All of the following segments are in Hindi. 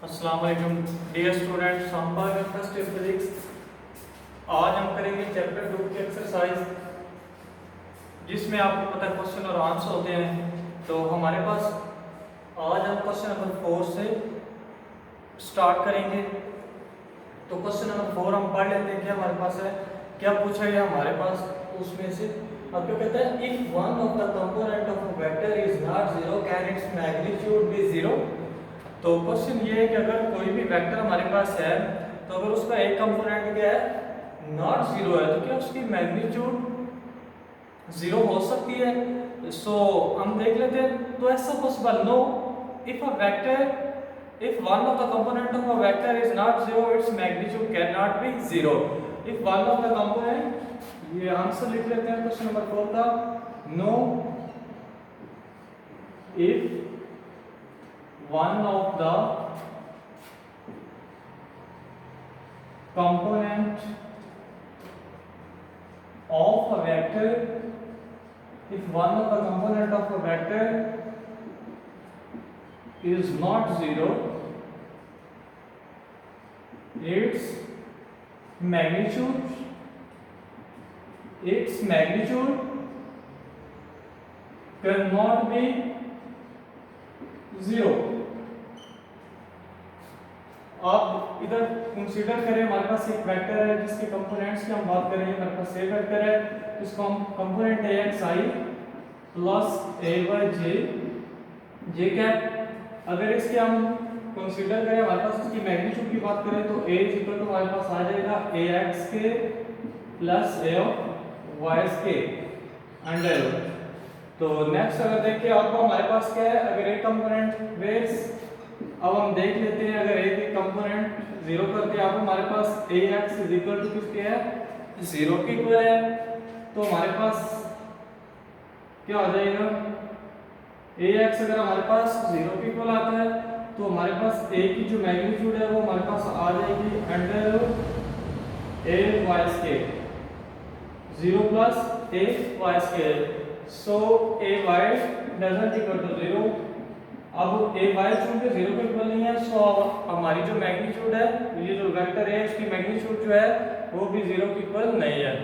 अस्सलाम वालेकुम डियर स्टूडेंट्स, हम पढ़ फर्स्ट ईयर फिजिक्स। आज हम करेंगे चैप्टर 2 की एक्सरसाइज, जिसमें आपको पता है क्वेश्चन और आंसर होते हैं। तो हमारे पास आज हम क्वेश्चन नंबर 4 से स्टार्ट करेंगे। तो क्वेश्चन नंबर 4 हम पढ़ लेते हैं। क्या हमारे पास है, क्या पूछा गया हमारे पास उसमें से। अब क्या कहता है, if one of the component of a vector is not zero can its magnitude be zero. तो क्वेश्चन ये है कि अगर कोई भी वेक्टर हमारे पास है, तो अगर उसका एक कंपोनेंट क्या है, नॉट जीरो है, तो क्या उसकी मैग्नीट्यूड जीरो हो सकती है। सो हम देख लेते हैं। तो ऐसा possible no, if a vector if one of the component of a vector is not zero its magnitude cannot be zero। if one of the component, ये आंसर लिख लेते हैं क्वेश्चन नंबर 4 का। No if one of the component of a vector, if one of the component of a vector is not zero its magnitude cannot be zero। आप इधर कंसीडर करें, हमारे पास एक वेक्टर है जिसके कंपोनेंट्स की हम बात करें। हमारे पास एक वेक्टर है जिसको हम कंपोनेंट है x I plus A Y J cap. अगर इसके हम कंसीडर करें, हमारे पास इसकी मैग्नीट्यूड की बात करें, तो a इज इक्वल टू हमारे पास आ जाएगा ए एक्स के प्लस ए ऑफ वाई के अंडर। तो नेक्स्ट अगर देखिए, अब हमारे पास क्या है, अगर एक कंपोनेंट वेट्स, अब हम देख लेते हैं। अगर एक कंपोनेंट जीरो करते हैं, अब हमारे पास A x is equal to किसके है, जीरो के इक्वल है। तो हमारे पास क्या हो जाएगा, ए एक्स अगर हमारे पास जीरो के इक्वल आता है, तो हमारे पास ए की जो मैग्नीट्यूड है वो हमारे पास आ जाएगी under A Y square, zero plus A Y square. So A Y doesn't equal to zero. अब ए वाई चूंकि जीरो के इक्वल नहीं है, सो हमारी जो मैग्नीट्यूड है, ये जो वेक्टर है उसकी मैग्नीट्यूड जो है वो भी जीरो के इक्वल नहीं है।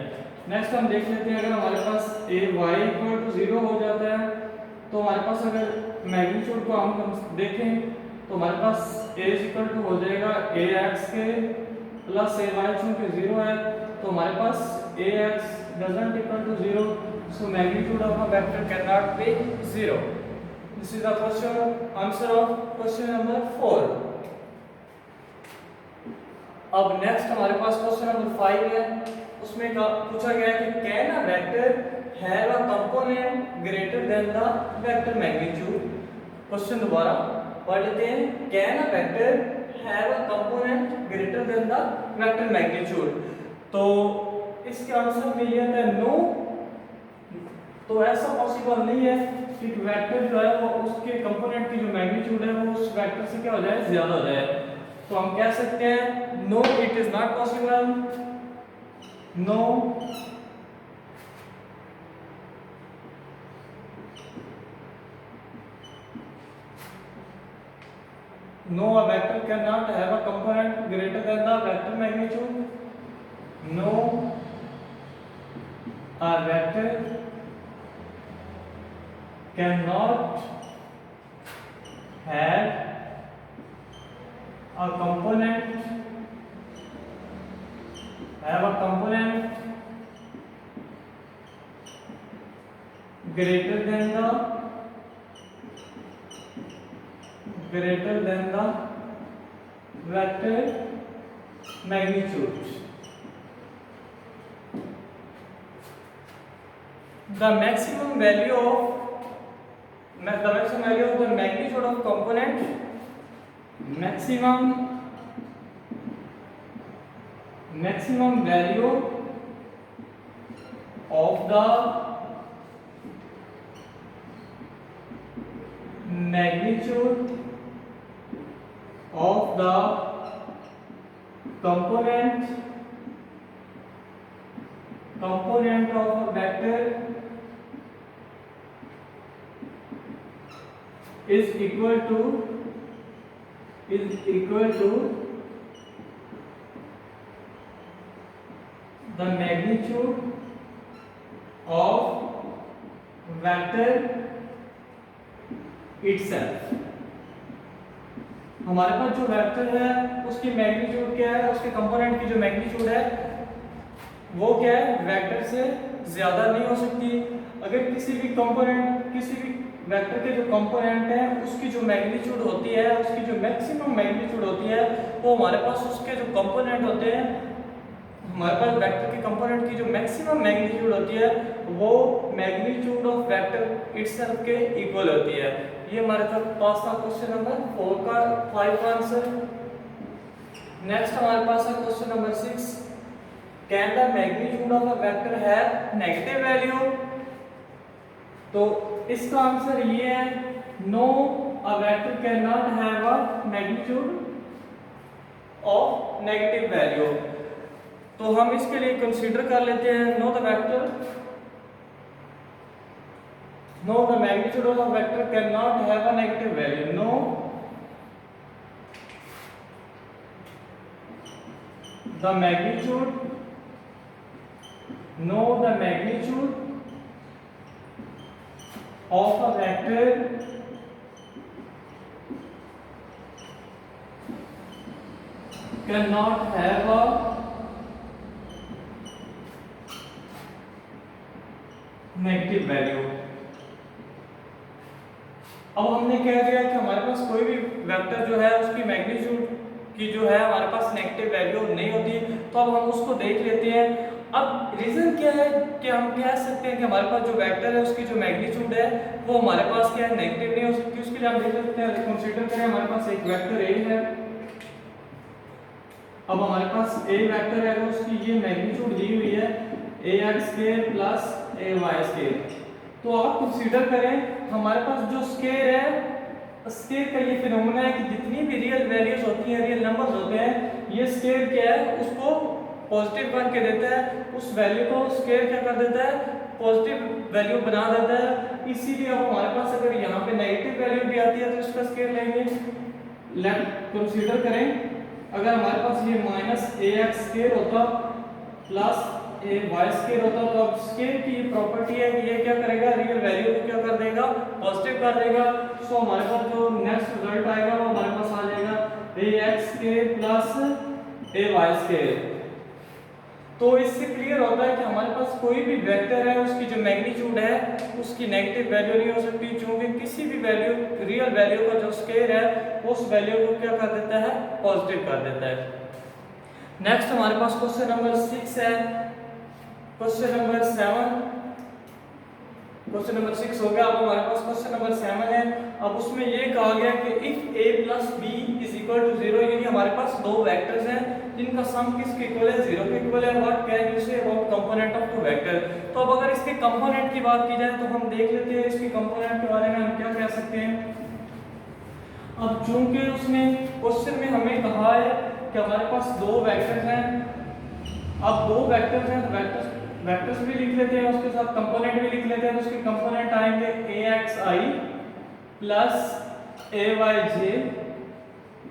नेक्स्ट हम देख लेते हैं, अगर हमारे पास ए वाई इक्वल टू जीरो हो जाता है, तो हमारे पास अगर मैग्नीट्यूड को हम देखें, तो हमारे पास a इज इक्वल टू हो जाएगा ए एक्स के प्लस ए वाई, चूंकि जीरो है तो हमारे पास A X doesn't equal to zero. So magnitude of a vector can not be zero. This is the question answer of question number 4। अब नेक्स्ट हमारे पास क्वेश्चन नंबर 5 है। उसमें पूछा गया है कि can a vector have a component greater than the vector magnitude। Question दोबारा पढ़ लेते हैं। Can a vector have a component greater than the vector magnitude। तो इसके आंसर में ये है नो। तो ऐसा पॉसिबल नहीं है कि वेक्टर जो है वो उसके कंपोनेंट की जो मैग्नीट्यूड है वो उस वेक्टर से क्या हो जाए, ज्यादा हो जाए। तो हम कह सकते हैं no, it is not possible. No No, a vector cannot have a component greater than the vector magnitude. No, a vector cannot have a component greater than the vector magnitude। The maximum value of the magnitude of component, maximum value of the magnitude of the component of a vector is equal to is equal to the magnitude of vector itself. हमारे पास जो वेक्टर है उसकी मैग्नीट्यूड क्या है, उसके कंपोनेंट की जो मैग्नीट्यूड है वो क्या है, वेक्टर से ज्यादा नहीं हो सकती। अगर किसी भी कंपोनेंट, किसी भी वेक्टर के जो कंपोनेंट है उसकी जो मैग्नीट्यूड होती है, उसकी जो मैक्सिमम मैग्नीट्यूड होती है, वो हमारे पास उसके जो कंपोनेंट होते हैं, हमारे पास वेक्टर के कंपोनेंट की जो मैक्सिमम मैग्नीट्यूड होती है वो मैग्नीट्यूड ऑफ वेक्टर इटसेल्फ के इक्वल होती है। ये हमारे पास था क्वेश्चन नंबर 4 का 5 का आंसर। नेक्स्ट हमारे पास है question number 6, can the magnitude of a vector have negative value. तो इसका आंसर ये है, no, a vector can not have a magnitude of negative value. तो हम इसके लिए कंसीडर कर लेते हैं, no the vector, no the magnitude of a vector can not have a negative value. No the magnitude, no the magnitude of a vector cannot have a negative value. अब हमने कह दिया कि हमारे पास कोई भी वेक्टर जो है उसकी मैग्नीट्यूड की जो है हमारे पास नेगेटिव वैल्यू नहीं होती, तो अब हम उसको देख लेते हैं। अब रीजन क्या है कि हम कह सकते हैं कि हमारे पास जो वेक्टर है उसकी जो मैग्नीट्यूड है वो हमारे पास क्या है, नेगेटिव नहीं हो सकती। उसके लिए हम देख सकते हैं, कंसीडर करें हमारे पास एक वेक्टर ए है। अब हमारे पास ए वेक्टर है, उसकी ये मैग्नीट्यूड दी हुई है ax² प्लस ay²। तो आप कंसीडर करें हमारे पास जो स्केयर है, स्केयर का ये फिनोमेना है कि जितनी भी रियल वैल्यूज होती हैं, रियल नंबर्स होते हैं, ये स्केयर क्या है, उसको पॉजिटिव बन के देता है, उस वैल्यू को स्केयर क्या कर देता है, पॉजिटिव वैल्यू बना देता है। इसीलिए अब हमारे पास अगर यहाँ पे नेगेटिव वैल्यू भी आती है तो इसका स्केयर लेंगे। लेफ्ट कंसीडर करें, अगर हमारे पास ये -ax² होता प्लस ay² होता, तो अब स्केयर की प्रॉपर्टी है कि ये क्या करेगा, रियल वैल्यू को क्या कर देगा, पॉजिटिव कर देगा। सो हमारे पास जो नेक्स्ट रिजल्ट आएगा वो हमारे पास आ जाएगा ax² प्लस ay²। तो इससे क्लियर होता है कि हमारे पास कोई भी वेक्टर है उसकी जो मैग्नीट्यूड है उसकी नेगेटिव वैल्यू नहीं हो सकती, क्योंकि किसी भी वैल्यू, रियल वैल्यू का जो स्केयर है उस वैल्यू को क्या कर देता है, पॉजिटिव कर देता है। नेक्स्ट हमारे पास क्वेश्चन नंबर 6 है, क्वेश्चन नंबर 7, क्वेश्चन नंबर 6 हो गया। अब हमारे पास क्वेश्चन नंबर 7 है। अब उसमें ये कहा गया कि if a plus b is equal to 0, यानी हमारे पास दो वेक्टर्स हैं जिनका सम किसके इक्वल है, 0 के इक्वल है। What can you say about component of two vector. तो अब अगर इसके कंपोनेंट की बात की जाए तो हम देख लेते हैं इसके कंपोनेंट के बारे में हम क्या कह सकते हैं। अब चूंकि उसने क्वेश्चन में हमें कहा है कि हमारे पास दो वेक्टर्स हैं, अब दो वेक्टर्स हैं तो वेक्टर्स भी लिख लेते हैं, उसके साथ कंपोनेंट भी लिख लेते हैं। तो उसके कंपोनेंट आएंगे axi plus ayj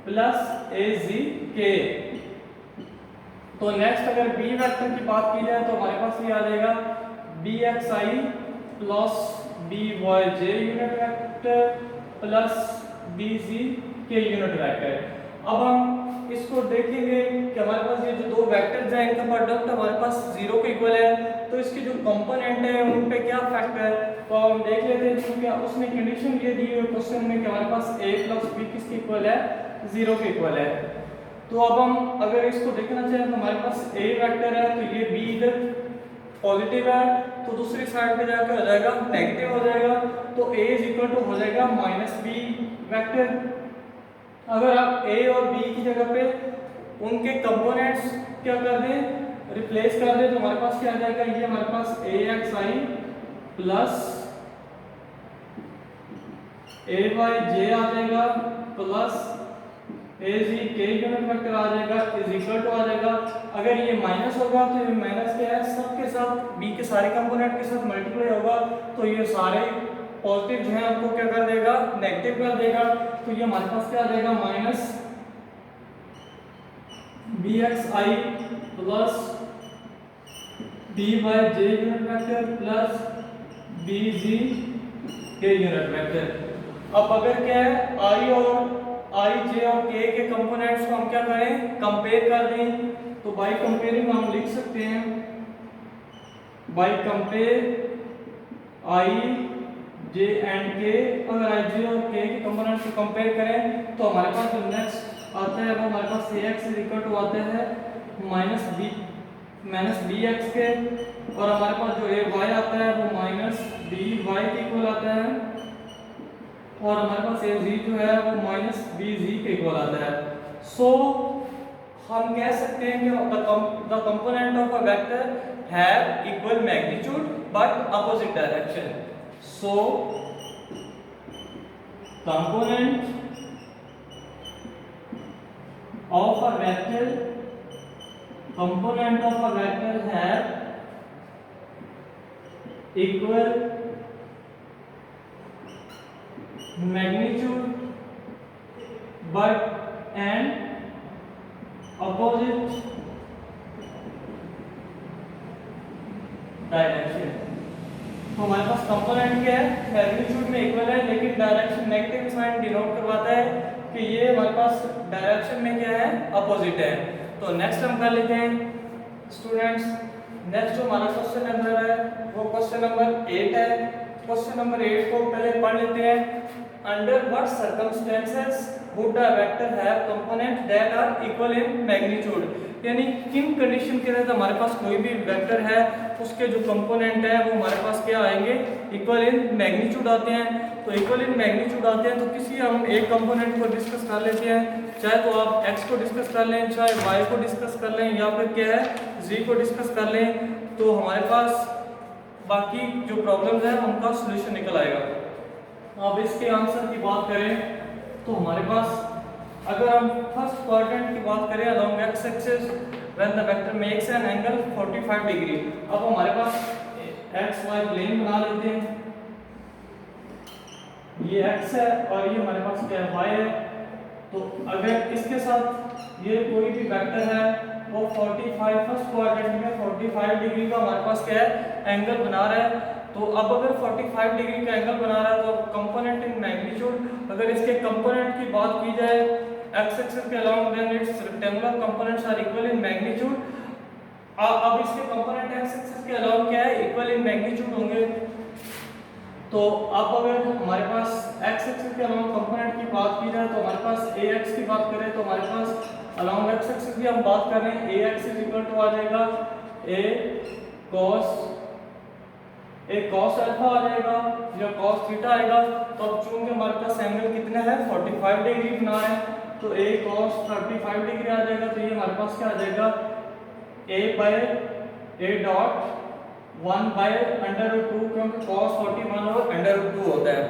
plus azk। तो नेक्स्ट अगर b वेक्टर की बात की जाए तो हमारे पास ये आ जाएगा bxi plus byj unit vector plus bzk unit vector. अब हम इसको देखेंगे कि हमारे पास ये जो दो वेक्टर्स हैं इनका प्रोडक्ट हमारे पास 0 के इक्वल है, तो इसके जो कंपोनेंट है उन पे क्या इफेक्ट है तो हम देख लेते हैं। क्योंकि उसने कंडीशन ये दी हुई क्वेश्चन में कि हमारे पास a प्लस b किसके इक्वल है, 0 के इक्वल है। तो अब हम अगर इसको देखना चाहें तो हमारे पास a वेक्टर है, तो ये b इधर पॉजिटिव है तो दूसरी साइड पे जाकर हो जाएगा नेगेटिव हो जाएगा, तो a इज इक्वल टू हो जाएगा -b वेक्टर। अगर आप a और b की जगह पे उनके कंपोनेंट्स क्या कर दें, रिप्लेस कर दें, तो हमारे पास क्या आ जाएगा, ये हमारे पास axi प्लस ayj आ जाएगा प्लस azk यूनिट वेक्टर आ जाएगा इज इक्वल टू आ जाएगा। अगर ये माइनस होगा तो ये माइनस क्या है, सबके साथ b के सारे कंपोनेंट के साथ मल्टीप्लाई होगा, तो ये सारे पॉजिटिव जो है आपको क्या कर देगा, नेगेटिव कर देगा। तो ये हमारे पास क्या आ जाएगा बी एक्स आई प्लस बी वाई जे यूनिट वेक्टर प्लस बी जी के यूनिट वेक्टर। अब अगर क्या है आई और आई जे और के कंपोनेंट्स को हम क्या करें, कंपेयर कर दें, तो बाय कंपेयरिंग हम लिख सकते हैं by compare I J and K. अगर आई जे और के कंपोनेंट्स को कंपेयर करें तो हमारे पास जो नेक्स्ट आता है वो हमारे पास ए एक्स इक्वल टू आता है माइनस बी एक्स के, और हमारे पास जो ए वाई आता है वो माइनस बी वाई के इक्वल आता है, और हमारे पास ए जी जो है वो माइनस बी जी के इक्वल आता है। सो हम कह सकते हैं कि the component of a vector have equal magnitude but opposite direction. So component of a vector have equal magnitude but and opposite direction। तो हमारे पास कंपोनेंट क्या है, मैग्नीट्यूड में इक्वल है लेकिन डायरेक्शन नेगेटिव साइन डिनोट करवाता है कि ये हमारे पास डायरेक्शन में क्या है, अपोजिट है। तो नेक्स्ट हम कर लेते हैं स्टूडेंट्स। नेक्स्ट जो हमारा क्वेश्चन नंबर है वो क्वेश्चन नंबर 8 है। क्वेश्चन नंबर 8 को पहले पढ़ लेते हैं। Under what circumstances would a vector have component that are equal in magnitude, यानी किन कंडीशन के तहत हमारे पास कोई भी वेक्टर है उसके जो कंपोनेंट है वो हमारे पास क्या आएंगे, इक्वल इन मैग्नीट्यूड आते हैं। तो इक्वल इन मैग्नीट्यूड आते हैं तो किसी हम एक कंपोनेंट को डिस्कस कर लेते हैं, चाहे तो आप x को डिस्कस कर लें, चाहे y को डिस्कस कर लें, या फिर क्या है z को डिस्कस कर लें, तो हमारे पास बाकी जो प्रॉब्लम्स है उनका सॉल्यूशन निकल आएगा। अब इसके आंसर की बात करें तो हमारे पास अगर हम फर्स्ट क्वाड्रेंट की बात करें along x axis when the vector makes an angle 45 degree. अब हमारे पास x y प्लेन बना लेते हैं, ये x है और ये हमारे पास क्या है, y है। तो अगर इसके साथ ये कोई भी वेक्टर है वो 45 फर्स्ट क्वाड्रेंट में 45 डिग्री का हमारे पास क्या है, एंगल बना रहा है। तो अब अगर 45 डिग्री का एंगल बना रहा है तो कंपोनेंट इन मैग्नीट्यूड, अगर इसके कंपोनेंट की बात की जाए x एक्सिस के along then its rectangular components are equal in magnitude. अब इसके कंपोनेंट x एक्सिस के अलोंग क्या है, इक्वल इन मैग्नीट्यूड होंगे। तो अब अगर हमारे पास x एक्सिस के अलोंग कंपोनेंट की बात की जाए तो हमारे पास ax की बात करें तो हमारे पास अलोंग x एक्सिस की हम बात कर रहे हैं, ax इज इक्वल टू आ जाएगा a cos अल्फा आ जाएगा या cos थीटा आएगा। तो अब चूंकि हमारे पास एंगल कितने हैं, 45 डिग्री बना रहे हैं, तो a cos 35 डिग्री आ जाएगा। तो ये हमारे पास क्या आ जाएगा, a by a dot 1 by √2, क्योंकि cos 41 और √2 होता है।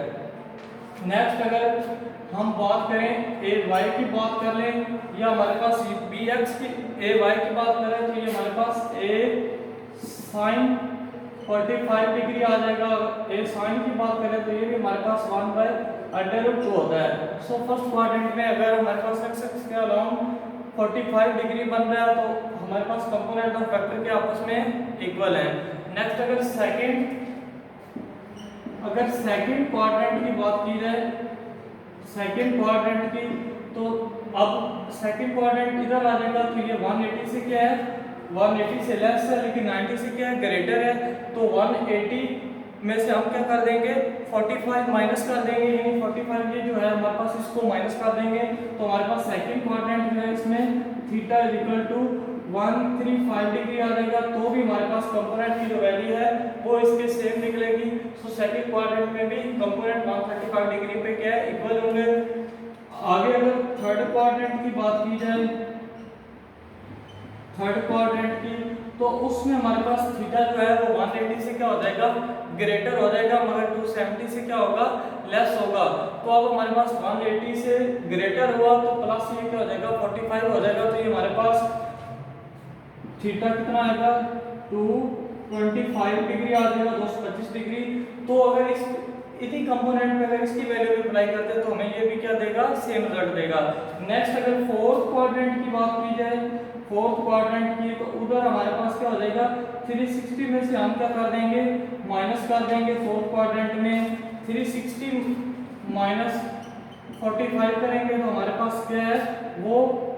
नेक्स्ट अगर हम बात करें a y की बात कर लें या हमारे पास bx की a y की बात करें तो ये हमारे पास a sin 45 डिग्री आ जाएगा। a sin की बात करें तो ये भी हमारे पास 1 बाय √2 होता है। सो फर्स्ट क्वाड्रेंट में अगर हमारे पास x एक्सिस के अलोंग 45 डिग्री बन रहा है तो हमारे पास कंपोनेंट ऑफ वेक्टर के आपस में इक्वल है। नेक्स्ट अगर सेकंड क्वाड्रेंट की बात की जाए, सेकंड क्वाड्रेंट की, तो अब सेकंड क्वाड्रेंट इधर आ जाएगा तो ये 180 से क्या है, 180 से लेस है लेकिन 90 से क्या है, ग्रेटर है। तो 180 में से हम क्या कर देंगे, 45 माइनस कर देंगे, यानी 45 ये जो है हमारे पास इसको माइनस कर देंगे। तो हमारे पास सेकंड क्वाड्रेंट जो है इसमें theta is equal to 135 degree आ जाएगा। तो भी हमारे पास कंपोनेंट की जो वैल्यू है वो इसके सेम निकलेगी। सो सेकंड क्वाड्रेंट में भी कंपोनेंट 135 डिग्री पे क्या है, इक्वल होंगे। आगे अगर थर्ड क्वाड्रेंट की बात की जाए, थर्ड क्वाड्रेंट की, तो उसमें हमारे पास थीटा जो है वो 180 से क्या हो जाएगा, ग्रेटर हो जाएगा, मगर 270 से क्या होगा, लेस होगा। तो अब हमारे पास 180 से ग्रेटर हुआ तो प्लस ये क्या हो जाएगा, 45 हो जाएगा। तो ये हमारे पास थीटा कितना आएगा, 225 डिग्री आ जाएगा, 225 डिग्री। तो अगर इसी कंपोनेंट में अगर इसकी वैल्यू अप्लाई करते हैं तो हमें ये भी क्या देगा, सेम रिजल्ट देगा। नेक्स्ट अगर फोर्थ क्वाड्रेंट की बात की जाए, फोर्थ क्वाड्रेंट की, तो उधर हमारे पास क्या हो जाएगा, 360 में से हम क्या कर देंगे, माइनस कर देंगे। फोर्थ क्वाड्रेंट में 360 माइनस 45 करेंगे तो हमारे पास क्या है, वो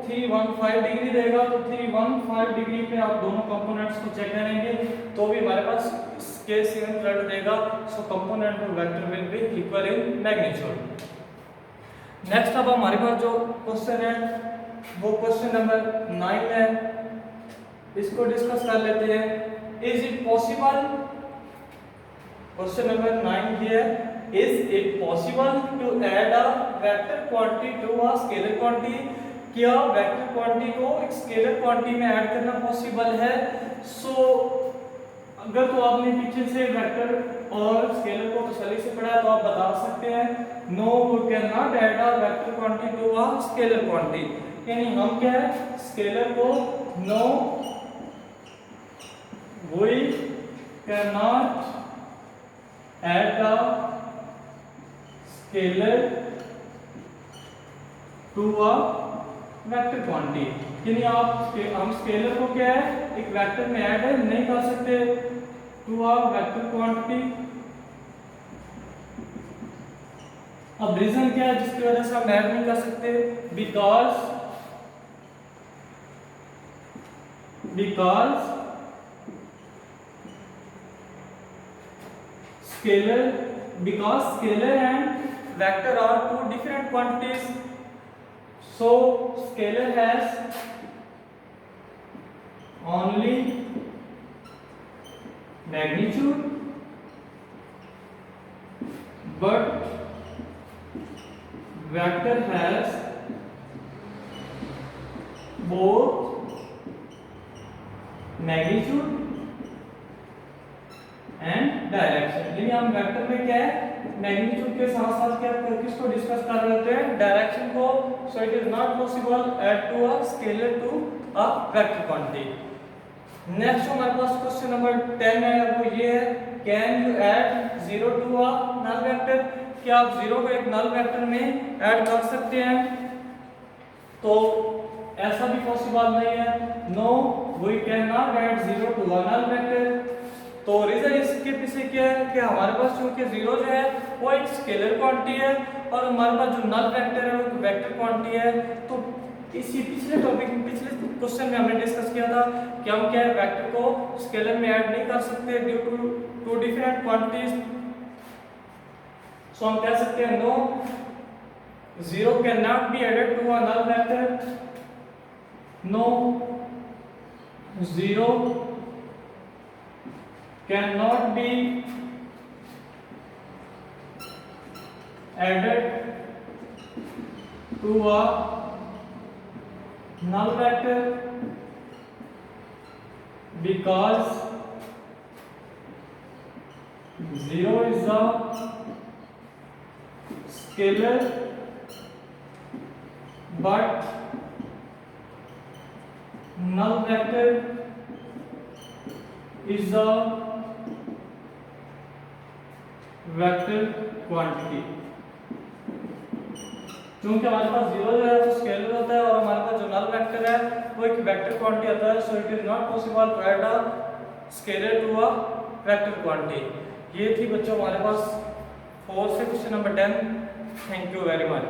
315 डिग्री देगा। तो 315 डिग्री पे आप दोनों कंपोनेंट्स को चेक करेंगे तो भी हमारे पास इसके सेम रिजल्ट देगा। सो कंपोनेंट और vector will be equal in magnitude. Next अब हमारे पास जो क्वेश्चन है वो क्वेश्चन नंबर 9 है, इसको डिस्कस कर लेते हैं। Is it possible, question number 9 ये है, is it possible to add a vector quantity to a scalar quantity, क्या वेक्टर क्वांटिटी को एक स्केलर क्वांटिटी में ऐड करना पॉसिबल है। सो अगर तो आपने पीछे से वेक्टर और स्केलर को तसल्ली से पढ़ा तो आप बता सकते हैं no we can not add a vector quantity to a scalar quantity, यानी हम क्या है, स्केलर को no we can not add a scalar to a vector quantity, यानी हम स्केलर को क्या है, एक वेक्टर में ऐड नहीं कर सकते टू अ वेक्टर क्वांटिटी। अब रीजन क्या है जिसकी वजह से हम ऐड नहीं कर सकते, because scalar and vector are two different quantities. So scalar has only magnitude, but vector has both magnitude and direction, यानी हम वेक्टर में क्या है, मैग्नीट्यूड के साथ साथ क्या किसको डिस्कस कर रहे होते हैं, डायरेक्शन को। So it is not possible add to a scalar to a vector quantity. Next हमारे पास क्वेश्चन नंबर 10 है, वो ये है, can you add 0 to a null vector, क्या आप 0 को एक नल वेक्टर में ऐड कर सकते हैं। तो ऐसा भी पॉसिबल नहीं है, no we can not add 0 to a null vector. तो रीजन इसके पीछे क्या है कि हमारे पास चूंकि 0 जो है वो एक स्केलर क्वांटिटी है और हमारे पास जो नल वेक्टर है वो एक वेक्टर क्वांटिटी है। तो इसी पिछले क्वेश्चन में हमने डिस्कस किया था कि हम क्या है, वेक्टर को स्केलर में ऐड नहीं कर सकते due to two different quantities. So हम कह सकते हैं no 0 can not be added to a null vector, no 0 cannot be added to a null vector because 0 is a scalar but null vector is a vector quantity. क्योंकि हमारे पास 0 जो है वो स्केलर होता है और हमारे पास जो नल वेक्टर है वो एक वेक्टर क्वांटिटी आता है। So it is not possible to add a scalar to a vector quantity. ये थी बच्चों हमारे पास 4 से question number 10। Thank you very much.